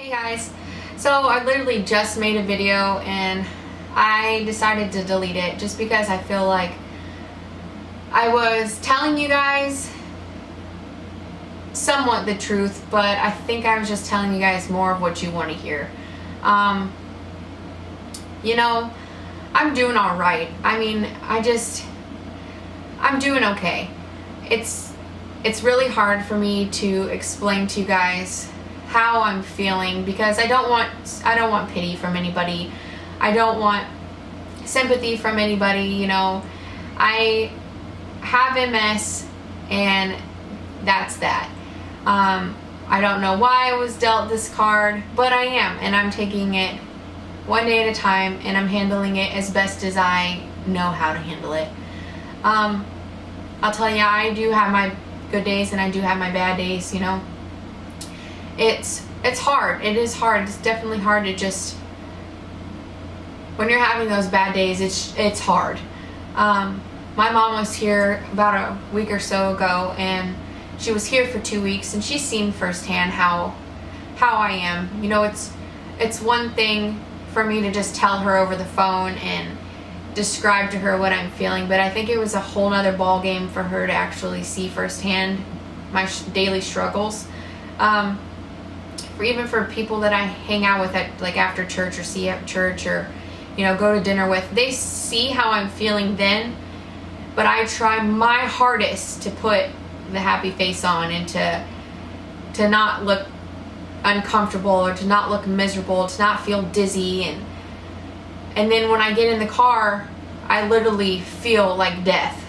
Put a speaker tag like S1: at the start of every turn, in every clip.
S1: Hey guys, so I literally just made a video and I decided to delete it just because I feel like I was telling you guys somewhat the truth, but I think I was just telling you guys more of what you want to hear. I'm doing all right. I mean, I'm doing okay. It's really hard for me to explain to you guys how I'm feeling because I don't want pity from anybody. I don't want sympathy from anybody, I have MS and that's that. I don't know why I was dealt this card, but I am, and I'm taking it one day at a time and I'm handling it as best as I know how to handle it. I'll tell you, I do have my good days and I do have my bad days, It's hard. It is hard. It's definitely hard to just, when you're having those bad days, it's hard. My mom was here about a week or so ago and she was here for 2 weeks and she's seen firsthand how I am. It's one thing for me to just tell her over the phone and describe to her what I'm feeling, but I think it was a whole nother ball game for her to actually see firsthand my daily struggles. Even for people that I hang out with at after church or see at church or go to dinner with, they see how I'm feeling then, but I try my hardest to put the happy face on and to not look uncomfortable or to not look miserable, to not feel dizzy, and then when I get in the car I literally feel like death.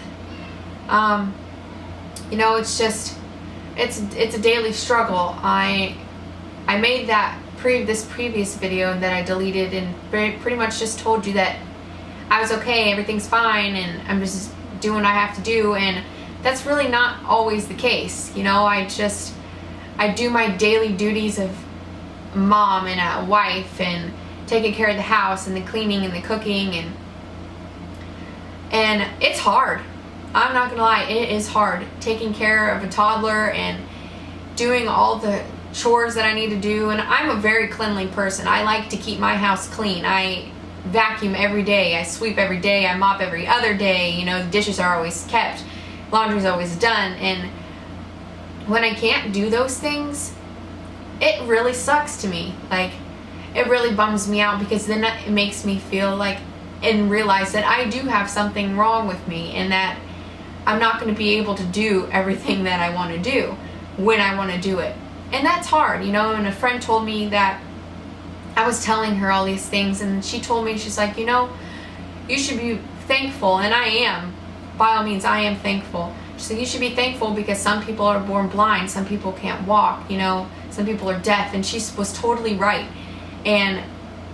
S1: It's a daily struggle. I made this previous video that I deleted and pretty much just told you that I was okay, everything's fine, and I'm just doing what I have to do, and that's really not always the case. I do my daily duties of mom and a wife and taking care of the house and the cleaning and the cooking, and it's hard. I'm not gonna lie, it is hard taking care of a toddler and doing all the chores that I need to do. And I'm a very cleanly person. I like to keep my house clean. I vacuum every day, I sweep every day, I mop every other day, the dishes are always kept, laundry's always done. And when I can't do those things, it really sucks to me. It really bums me out because then it makes me feel and realize that I do have something wrong with me and that I'm not going to be able to do everything that I want to do when I want to do it. And that's hard, and a friend told me that I was telling her all these things, and she told me, she's like, you should be thankful, and I am. By all means, I am thankful. She said, you should be thankful because some people are born blind, some people can't walk, some people are deaf, and she was totally right. And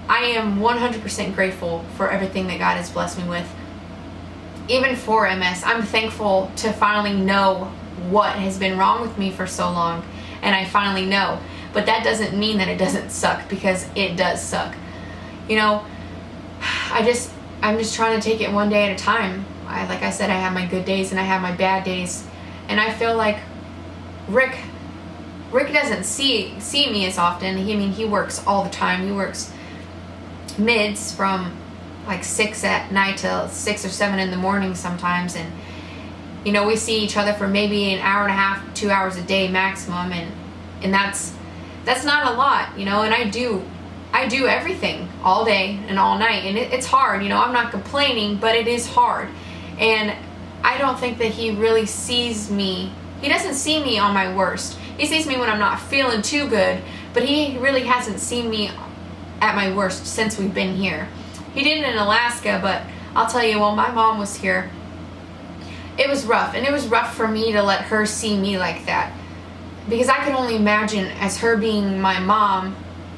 S1: I am 100% grateful for everything that God has blessed me with. Even for MS, I'm thankful to finally know what has been wrong with me for so long. And I finally know. But that doesn't mean that it doesn't suck, because it does suck. I'm just trying to take it one day at a time. Like I said, I have my good days and I have my bad days. And I feel like Rick doesn't see me as often. He works all the time. He works mids from 6 at night till 6 or 7 in the morning sometimes, and we see each other for maybe an hour and a half, 2 hours a day maximum, and that's not a lot, and I do everything all day and all night, and it's hard. I'm not complaining, but it is hard. And I don't think that he really sees me. He doesn't see me on my worst. He sees me when I'm not feeling too good, but he really hasn't seen me at my worst since we've been here. He did in Alaska, but I'll tell you, while my mom was here, it was rough, and it was rough for me to let her see me like that, because I can only imagine, as her being my mom,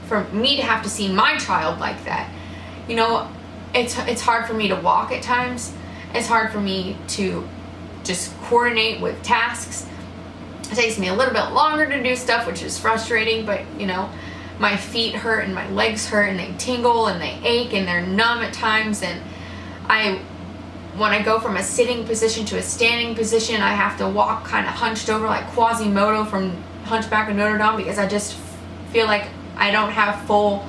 S1: for me to have to see my child like that. It's hard for me to walk at times. It's hard for me to just coordinate with tasks. It takes me a little bit longer to do stuff, which is frustrating, but my feet hurt and my legs hurt and they tingle and they ache and they're numb at times, and when I go from a sitting position to a standing position, I have to walk kind of hunched over like Quasimodo from Hunchback of Notre Dame, because I just feel like I don't have full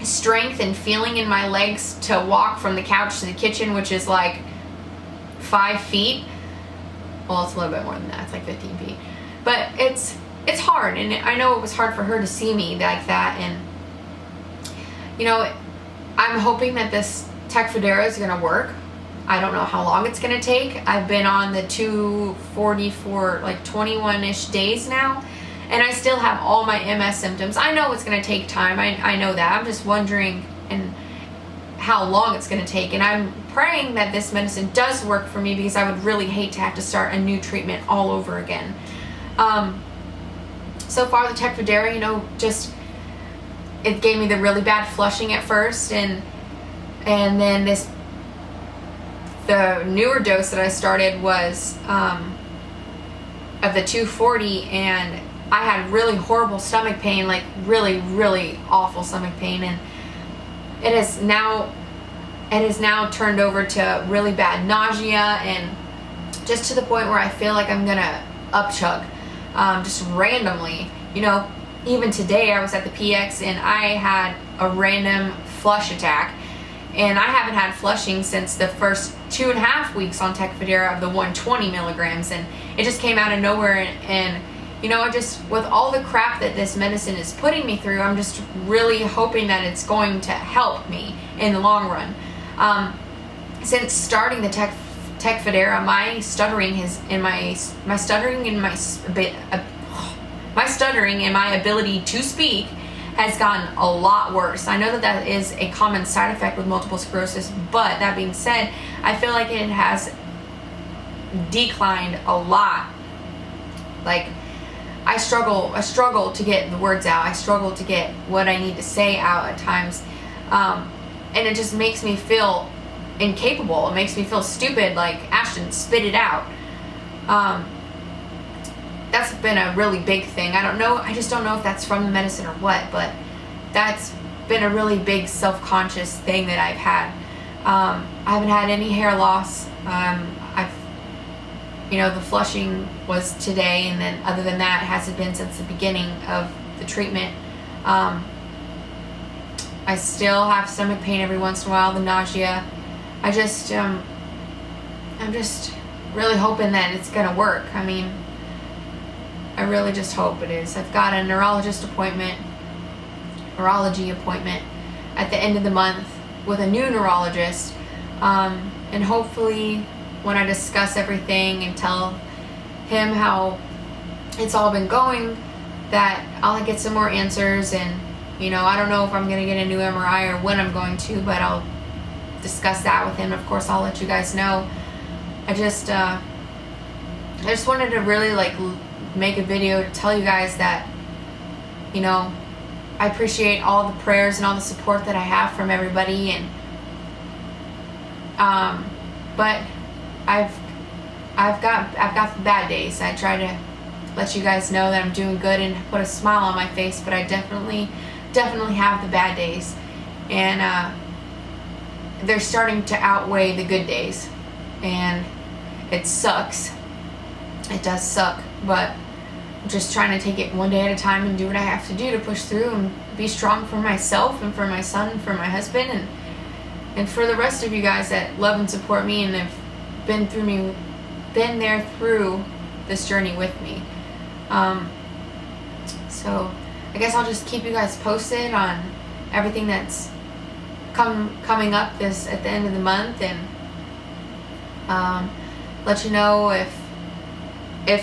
S1: strength and feeling in my legs to walk from the couch to the kitchen, which is like 5 feet. Well, it's a little bit more than that. It's like 15 feet. But it's hard, and I know it was hard for her to see me like that. And you know, I'm hoping that this Tecfidera is gonna work. I don't know how long it's gonna take. I've been on the 240 for like 21-ish days now, and I still have all my MS symptoms. I know it's gonna take time. I know that. I'm just wondering and how long it's gonna take, and I'm praying that this medicine does work for me, because I would really hate to have to start a new treatment all over again. So far the Tecfidera, you know, just it gave me the really bad flushing at first, and then the newer dose that I started was of the 240, and I had really horrible stomach pain, like really, really awful stomach pain, and it has now turned over to really bad nausea, and just to the point where I feel like I'm gonna upchug just randomly. You know, even today I was at the PX and I had a random flush attack, and I haven't had flushing since the first 2.5 weeks on Tecfidera of the 120 milligrams, and it just came out of nowhere. And you know, with all the crap that this medicine is putting me through, I'm just really hoping that it's going to help me in the long run. Since starting the Tecfidera, my stuttering and my ability to speak has gotten a lot worse. I know that is a common side effect with multiple sclerosis, but that being said, I feel like it has declined a lot. Like, I struggle to get the words out. I struggle to get what I need to say out at times. And it just makes me feel incapable. It makes me feel stupid, like, Ashton, spit it out. That's been a really big thing. I just don't know if that's from the medicine or what, but that's been a really big self-conscious thing that I've had. I haven't had any hair loss. The flushing was today, and then other than that, it hasn't been since the beginning of the treatment. I still have stomach pain every once in a while, the nausea. I'm just really hoping that it's gonna work. I mean, I really just hope it is. I've got a neurology appointment at the end of the month with a new neurologist, and hopefully when I discuss everything and tell him how it's all been going, that I'll get some more answers. And you know, I don't know if I'm gonna get a new MRI or when I'm going to, but I'll discuss that with him. Of course, I'll let you guys know. I just wanted to really make a video to tell you guys that, you know, I appreciate all the prayers and all the support that I have from everybody, and but I've got the bad days. I try to let you guys know that I'm doing good and put a smile on my face, but I definitely have the bad days, and they're starting to outweigh the good days, and it sucks. It does suck, but I'm just trying to take it one day at a time and do what I have to do to push through and be strong for myself and for my son and for my husband, and for the rest of you guys that love and support me and have been there through this journey with me. So I guess I'll just keep you guys posted on everything that's coming up at the end of the month, and let you know if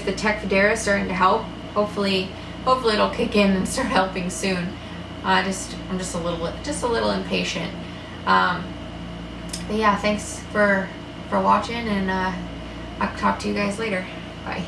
S1: the Tecfidera is starting to help. Hopefully it'll kick in and start helping soon. I'm just a little impatient. But yeah, thanks for watching, and I'll talk to you guys later. Bye.